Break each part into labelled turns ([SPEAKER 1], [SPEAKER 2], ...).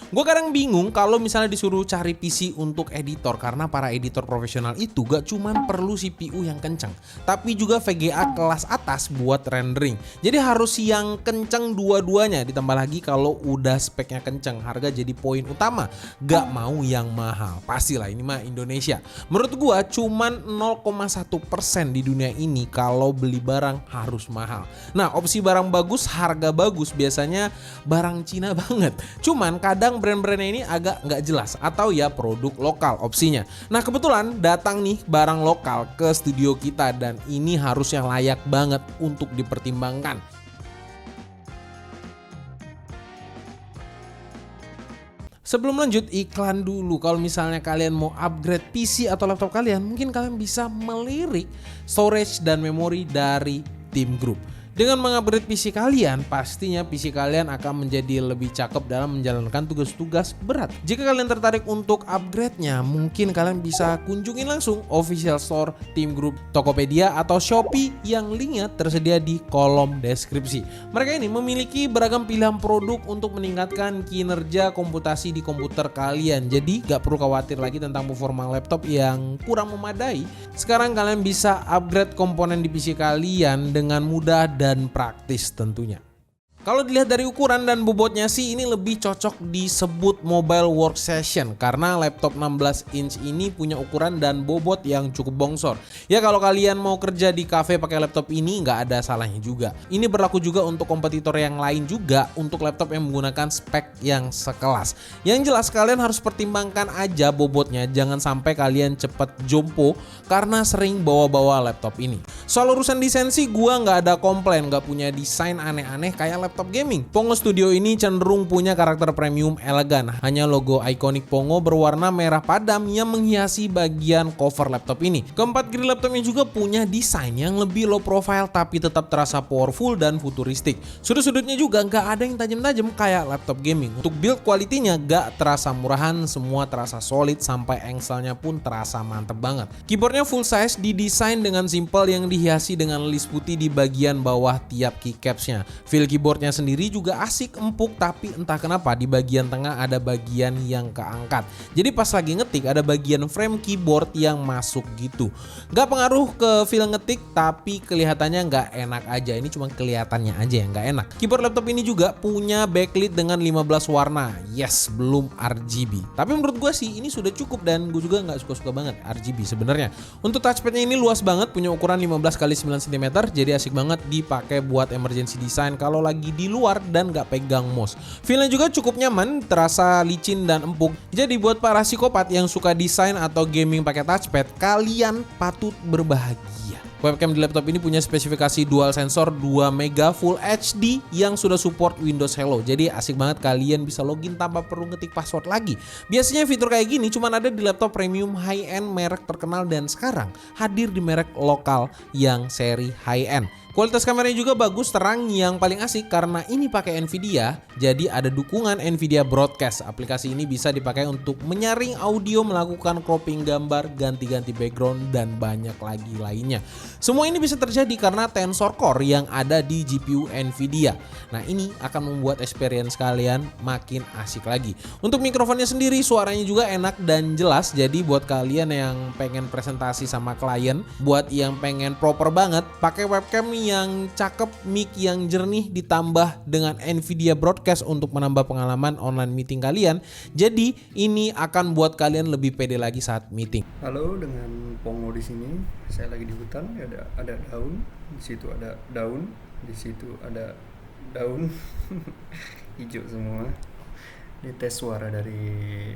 [SPEAKER 1] Gue kadang bingung kalau misalnya disuruh cari PC untuk editor, karena para editor profesional itu gak cuman perlu CPU yang kenceng, tapi juga VGA kelas atas buat rendering. Jadi harus yang kenceng dua-duanya, ditambah lagi kalau udah speknya kenceng, harga jadi poin utama. Gak mau yang mahal, pastilah ini mah Indonesia. Menurut gue cuman 0,1% di dunia ini kalau beli barang harus mahal. Nah, opsi barang bagus, harga bagus biasanya barang Cina banget. Cuman kadang brand-brandnya ini agak nggak jelas atau ya produk lokal opsinya. Nah, kebetulan datang nih barang lokal ke studio kita dan ini harusnya layak banget untuk dipertimbangkan. Sebelum lanjut, iklan dulu. Kalau misalnya kalian mau upgrade PC atau laptop kalian, mungkin kalian bisa melirik storage dan memori dari Team Group. Dengan mengupgrade PC kalian, pastinya PC kalian akan menjadi lebih cakep dalam menjalankan tugas-tugas berat. Jika kalian tertarik untuk upgrade-nya, mungkin kalian bisa kunjungi langsung official store Team Group, Tokopedia atau Shopee yang linknya tersedia di kolom deskripsi. Mereka ini memiliki beragam pilihan produk untuk meningkatkan kinerja komputasi di komputer kalian. Jadi gak perlu khawatir lagi tentang performa laptop yang kurang memadai. Sekarang kalian bisa upgrade komponen di PC kalian dengan mudah dan praktis tentunya. Kalau dilihat dari ukuran dan bobotnya sih ini lebih cocok disebut mobile workstation karena laptop 16 inch ini punya ukuran dan bobot yang cukup bongsor. Ya kalau kalian mau kerja di cafe pakai laptop ini nggak ada salahnya juga. Ini berlaku juga untuk kompetitor yang lain juga untuk laptop yang menggunakan spek yang sekelas. Yang jelas kalian harus pertimbangkan aja bobotnya, jangan sampai kalian cepet jompo karena sering bawa-bawa laptop ini. Soal urusan desain sih gua nggak ada komplain, nggak punya desain aneh-aneh kayak laptop gaming. Pongo Studio ini cenderung punya karakter premium elegan. Hanya logo ikonik Pongo berwarna merah padam yang menghiasi bagian cover laptop ini. Keempat grill laptopnya juga punya desain yang lebih low profile tapi tetap terasa powerful dan futuristik. Sudut-sudutnya juga nggak ada yang tajam-tajam kayak laptop gaming. Untuk build quality-nya nggak terasa murahan, semua terasa solid sampai engselnya pun terasa mantep banget. Keyboardnya full size, didesain dengan simple yang dihiasi dengan list putih di bagian bawah tiap keycapsnya. Feel keyboardnya sendiri juga asik, empuk, tapi entah kenapa di bagian tengah ada bagian yang keangkat. Jadi pas lagi ngetik ada bagian frame keyboard yang masuk gitu. Gak pengaruh ke feel ngetik tapi kelihatannya gak enak aja. Ini cuma kelihatannya aja yang gak enak. Keyboard laptop ini juga punya backlit dengan 15 warna. Yes, belum RGB. Tapi menurut gue sih ini sudah cukup dan gue juga gak suka-suka banget RGB sebenarnya. Untuk touchpadnya ini luas banget, punya ukuran 15x9 cm. Jadi asik banget dipakai buat emergency design kalau lagi di luar dan gak pegang mouse. Feelnya juga cukup nyaman, terasa licin dan empuk. Jadi buat para psikopat yang suka desain atau gaming pakai touchpad, kalian patut berbahagia. Webcam di laptop ini punya spesifikasi dual sensor 2 mega Full HD yang sudah support Windows Hello. Jadi asik banget kalian bisa login tanpa perlu ngetik password lagi. Biasanya fitur kayak gini cuma ada di laptop premium high-end merek terkenal dan sekarang hadir di merek lokal yang seri high-end. Kualitas kameranya juga bagus, terang, yang paling asik karena ini pakai Nvidia, jadi ada dukungan Nvidia Broadcast. Aplikasi ini bisa dipakai untuk menyaring audio, melakukan cropping gambar, ganti-ganti background, dan banyak lagi lainnya. Semua ini bisa terjadi karena Tensor Core yang ada di GPU Nvidia. Nah, ini akan membuat experience kalian makin asik lagi. Untuk mikrofonnya sendiri, suaranya juga enak dan jelas, jadi buat kalian yang pengen presentasi sama klien, buat yang pengen proper banget, pakai webcam yang cakep, mic yang jernih ditambah dengan Nvidia Broadcast untuk menambah pengalaman online meeting kalian. Jadi ini akan buat kalian lebih pede lagi saat meeting.
[SPEAKER 2] Halo, dengan Pongo di sini. Saya lagi di hutan, ada daun, di situ ada daun, di situ ada daun. Hijau semua. Ini tes suara dari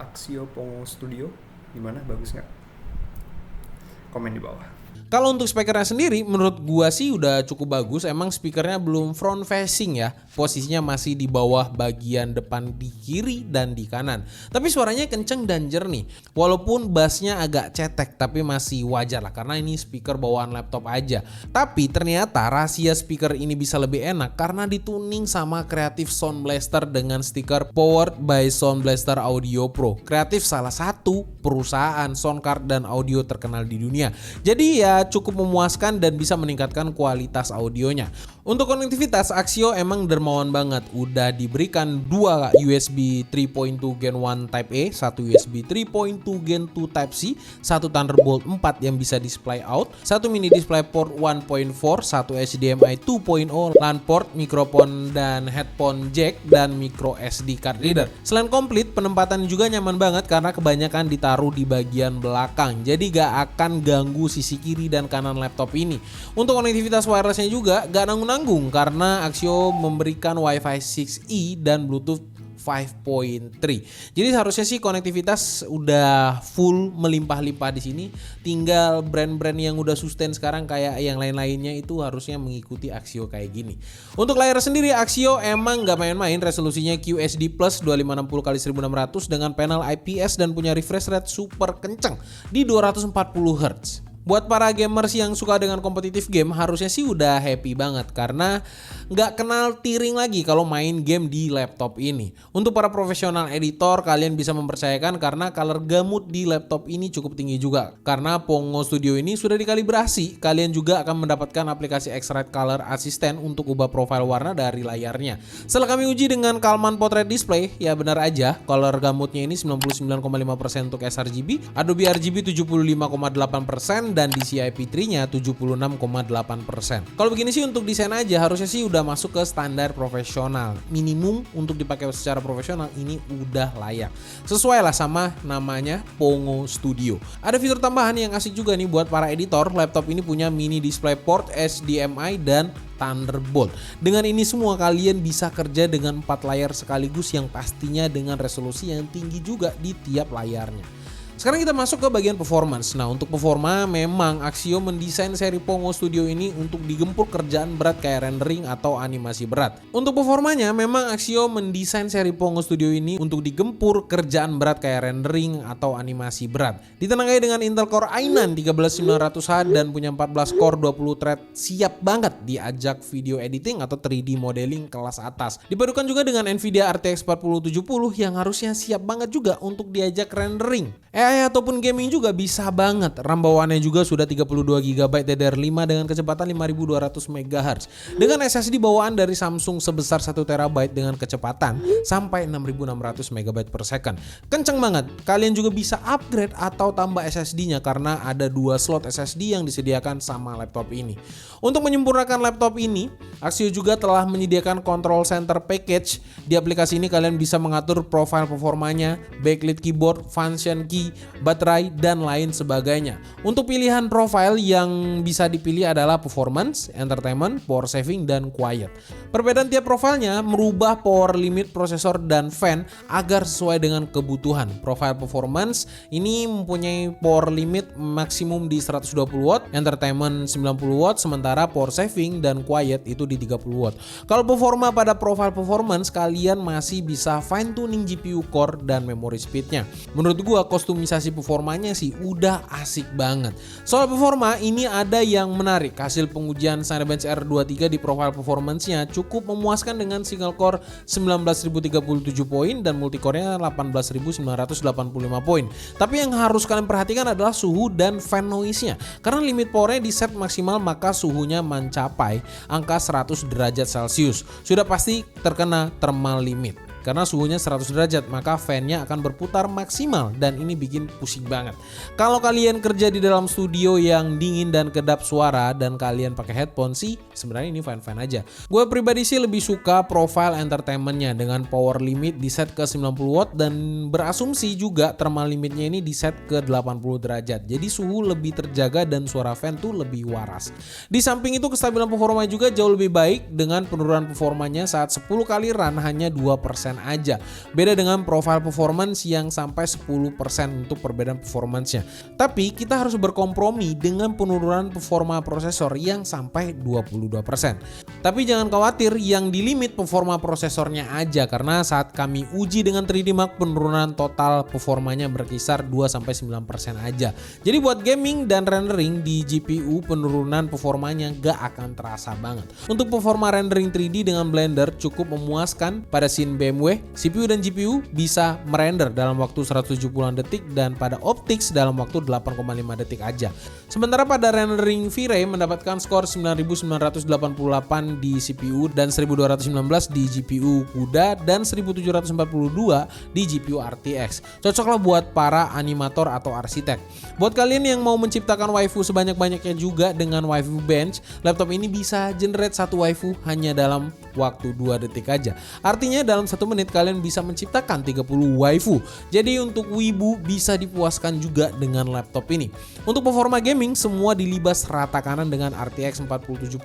[SPEAKER 2] Axio Pongo Studio. Gimana, bagus nggak? Komen di bawah.
[SPEAKER 1] Kalau untuk speakernya sendiri menurut gua sih udah cukup bagus. Emang speakernya belum front facing ya, posisinya masih di bawah bagian depan di kiri dan di kanan. Tapi suaranya kenceng dan jernih. Walaupun bassnya agak cetek tapi masih wajar lah karena ini speaker bawaan laptop aja. Tapi ternyata rahasia speaker ini bisa lebih enak karena dituning sama Creative Sound Blaster dengan stiker Powered by Sound Blaster Audio Pro. Creative salah satu perusahaan sound card dan audio terkenal di dunia. Jadi ya cukup memuaskan dan bisa meningkatkan kualitas audionya. Untuk konektivitas, Axio emang dermawan banget. Udah diberikan 2 USB 3.2 Gen 1 Type A, 1 USB 3.2 Gen 2 Type C, 1 Thunderbolt 4 yang bisa display out, 1 mini display port 1.4, 1 HDMI 2.0, LAN port, mikrofon dan headphone jack, dan micro SD card reader. Selain komplit, penempatan juga nyaman banget karena kebanyakan ditaruh di bagian belakang. Jadi gak akan ganggu sisi kiri dan kanan laptop ini. Untuk konektivitas wirelessnya juga gak nanggung karena Axio memberikan Wi-Fi 6E dan Bluetooth 5.3. Jadi seharusnya sih konektivitas udah full melimpah-limpah di sini. Tinggal brand-brand yang udah sustain sekarang kayak yang lain-lainnya itu harusnya mengikuti Axio kayak gini. Untuk layar sendiri, Axio emang gak main-main. Resolusinya QHD Plus 2560x1600 dengan panel IPS dan punya refresh rate super kenceng di 240 Hz. Buat para gamers yang suka dengan kompetitif game harusnya sih udah happy banget karena nggak kenal tiring lagi kalau main game di laptop ini. Untuk para profesional editor, kalian bisa mempercayakan karena color gamut di laptop ini cukup tinggi juga. Karena Pongo Studio ini sudah dikalibrasi, kalian juga akan mendapatkan aplikasi X-Rite Color Assistant untuk ubah profil warna dari layarnya. Setelah kami uji dengan Calman Portrait Display, ya benar aja color gamutnya ini 99,5% untuk sRGB, Adobe RGB 75,8%, dan DCI P3-nya 76,8%. Kalau begini sih untuk desain aja harusnya sih udah masuk ke standar profesional. Minimum untuk dipakai secara profesional ini udah layak. Sesuai lah sama namanya Pongo Studio. Ada fitur tambahan yang asik juga nih buat para editor. Laptop ini punya mini display port HDMI dan Thunderbolt. Dengan ini semua kalian bisa kerja dengan 4 layar sekaligus yang pastinya dengan resolusi yang tinggi juga di tiap layarnya. Sekarang kita masuk ke bagian performance. Nah, untuk performa memang Axio mendesain seri Pongo Studio ini untuk digempur kerjaan berat kayak rendering atau animasi berat. Untuk performanya memang Axio mendesain seri Pongo Studio ini untuk digempur kerjaan berat kayak rendering atau animasi berat. Ditenagai dengan Intel Core i9 13900H dan punya 14 core 20 thread, siap banget diajak video editing atau 3D modeling kelas atas. Dipadukan juga dengan Nvidia RTX 4070 yang harusnya siap banget juga untuk diajak rendering. AI ataupun gaming juga bisa banget. RAM bawaannya juga sudah 32GB DDR5 dengan kecepatan 5200 MHz. Dengan SSD bawaan dari Samsung sebesar 1TB dengan kecepatan sampai 6600 MB per second. Kenceng banget. Kalian juga bisa upgrade atau tambah SSD-nya karena ada 2 slot SSD yang disediakan sama laptop ini. Untuk menyempurnakan laptop ini, Axio juga telah menyediakan Control Center Package. Di aplikasi ini kalian bisa mengatur profil performanya, backlit keyboard, function key, baterai, dan lain sebagainya. Untuk pilihan profile yang bisa dipilih adalah performance, entertainment, power saving, dan quiet. Perbedaan tiap profilnya merubah power limit prosesor dan fan agar sesuai dengan kebutuhan. Profile performance ini mempunyai power limit maksimum di 120 watt, entertainment 90 watt, sementara power saving dan quiet itu di 30 watt. Kalau performa pada profile performance, kalian masih bisa fine tuning GPU core dan memory speednya. Menurut gua kostumisasi performanya sih udah asik banget. Soal performa ini ada yang menarik. Hasil pengujian Cinebench R23 di profile performance-nya cukup memuaskan dengan single core 19037 poin dan multicore-nya 18985 poin. Tapi yang harus kalian perhatikan adalah suhu dan fan noise-nya. Karena limit power-nya di set maksimal maka suhunya mencapai angka 100 derajat Celcius. Sudah pasti terkena thermal limit. Karena suhunya 100 derajat maka fan-nya akan berputar maksimal dan ini bikin pusing banget. Kalau kalian kerja di dalam studio yang dingin dan kedap suara dan kalian pakai headphone sih sebenarnya ini fine-fine aja. Gue pribadi sih lebih suka profile entertainment-nya dengan power limit di set ke 90 watt dan berasumsi juga thermal limitnya ini di set ke 80 derajat. Jadi suhu lebih terjaga dan suara fan tuh lebih waras. Di samping itu kestabilan performa juga jauh lebih baik dengan penurunan performanya saat 10 kali run hanya 2% aja. Beda dengan profile performance yang sampai 10% untuk perbedaan performance-nya. Tapi kita harus berkompromi dengan penurunan performa prosesor yang sampai 22%. Tapi jangan khawatir yang di limit performa prosesornya aja karena saat kami uji dengan 3D Mark penurunan total performanya berkisar 2-9% aja. Jadi buat gaming dan rendering di GPU penurunan performanya gak akan terasa banget. Untuk performa rendering 3D dengan Blender cukup memuaskan pada scene BEMU firmware, CPU dan GPU bisa merender dalam waktu 170-an detik dan pada optics dalam waktu 8,5 detik aja. Sementara pada rendering V-Ray mendapatkan skor 9988 di CPU dan 1219 di GPU CUDA dan 1742 di GPU RTX. Cocoklah buat para animator atau arsitek. Buat kalian yang mau menciptakan waifu sebanyak-banyaknya juga dengan waifu bench, laptop ini bisa generate satu waifu hanya dalam waktu 2 detik aja. Artinya dalam 1 menit kalian bisa menciptakan 30 waifu. Jadi untuk wibu bisa dipuaskan juga dengan laptop ini. Untuk performa gaming semua dilibas rata kanan dengan RTX 4070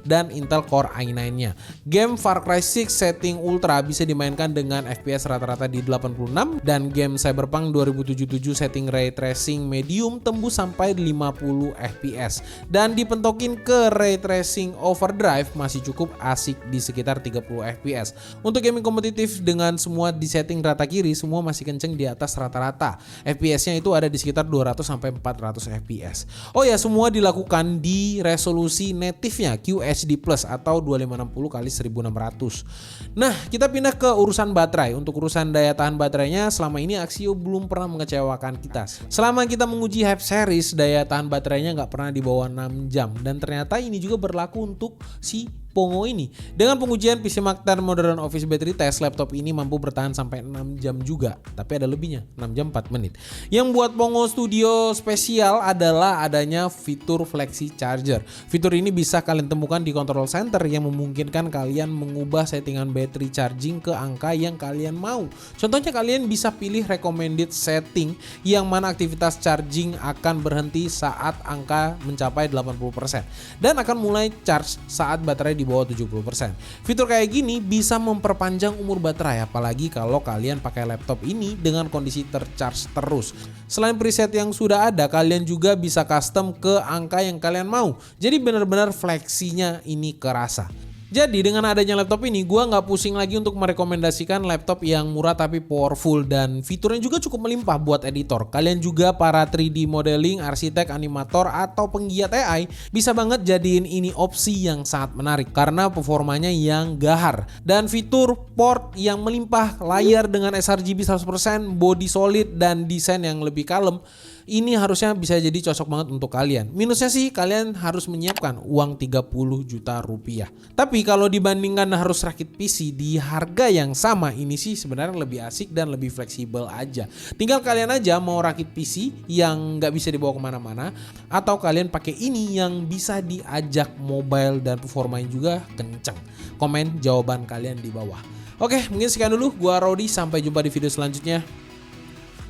[SPEAKER 1] dan Intel Core i9-nya. Game Far Cry 6 setting Ultra bisa dimainkan dengan FPS rata-rata di 86 dan game Cyberpunk 2077 setting Ray Tracing Medium tembus sampai 50 FPS. Dan dipentokin ke Ray Tracing Overdrive masih cukup asik di sekitar 30 FPS. Untuk gaming kompetitif dengan semua di setting rata kiri semua masih kenceng di atas rata-rata. FPS-nya itu ada di sekitar 200 sampai 400 FPS. Oh ya, semua dilakukan di resolusi native-nya QHD+ atau 2560x1600. Nah, kita pindah ke urusan baterai. Untuk urusan daya tahan baterainya selama ini Axio belum pernah mengecewakan kita. Selama kita menguji Hype series, daya tahan baterainya nggak pernah di bawah 6 jam dan ternyata ini juga berlaku untuk si Pongo ini. Dengan pengujian PC Mark 10 Modern Office Battery Test, laptop ini mampu bertahan sampai 6 jam juga. Tapi ada lebihnya, 6 jam 4 menit. Yang buat Pongo Studio spesial adalah adanya fitur Flexi Charger. Fitur ini bisa kalian temukan di control center yang memungkinkan kalian mengubah settingan battery charging ke angka yang kalian mau. Contohnya kalian bisa pilih recommended setting yang mana aktivitas charging akan berhenti saat angka mencapai 80% dan akan mulai charge saat baterai di bawah 70%. Fitur kayak gini bisa memperpanjang umur baterai apalagi kalau kalian pakai laptop ini dengan kondisi tercharge terus. Selain preset yang sudah ada, kalian juga bisa custom ke angka yang kalian mau. Jadi benar-benar fleksinya ini kerasa. Jadi dengan adanya laptop ini gue nggak pusing lagi untuk merekomendasikan laptop yang murah tapi powerful dan fiturnya juga cukup melimpah buat editor. Kalian juga para 3D modeling, arsitek, animator atau penggiat AI bisa banget jadiin ini opsi yang sangat menarik karena performanya yang gahar dan fitur port yang melimpah, layar dengan sRGB 100%, body solid dan desain yang lebih kalem. Ini harusnya bisa jadi cocok banget untuk kalian. Minusnya sih kalian harus menyiapkan uang 30 juta rupiah. Tapi kalau dibandingkan harus rakit PC di harga yang sama, ini sih sebenarnya lebih asik dan lebih fleksibel aja. Tinggal kalian aja mau rakit PC yang nggak bisa dibawa kemana-mana atau kalian pakai ini yang bisa diajak mobile dan performanya juga kenceng. Komen jawaban kalian di bawah. Oke, mungkin sekian dulu. Gua Rodi, sampai jumpa di video selanjutnya.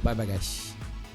[SPEAKER 1] Bye bye guys.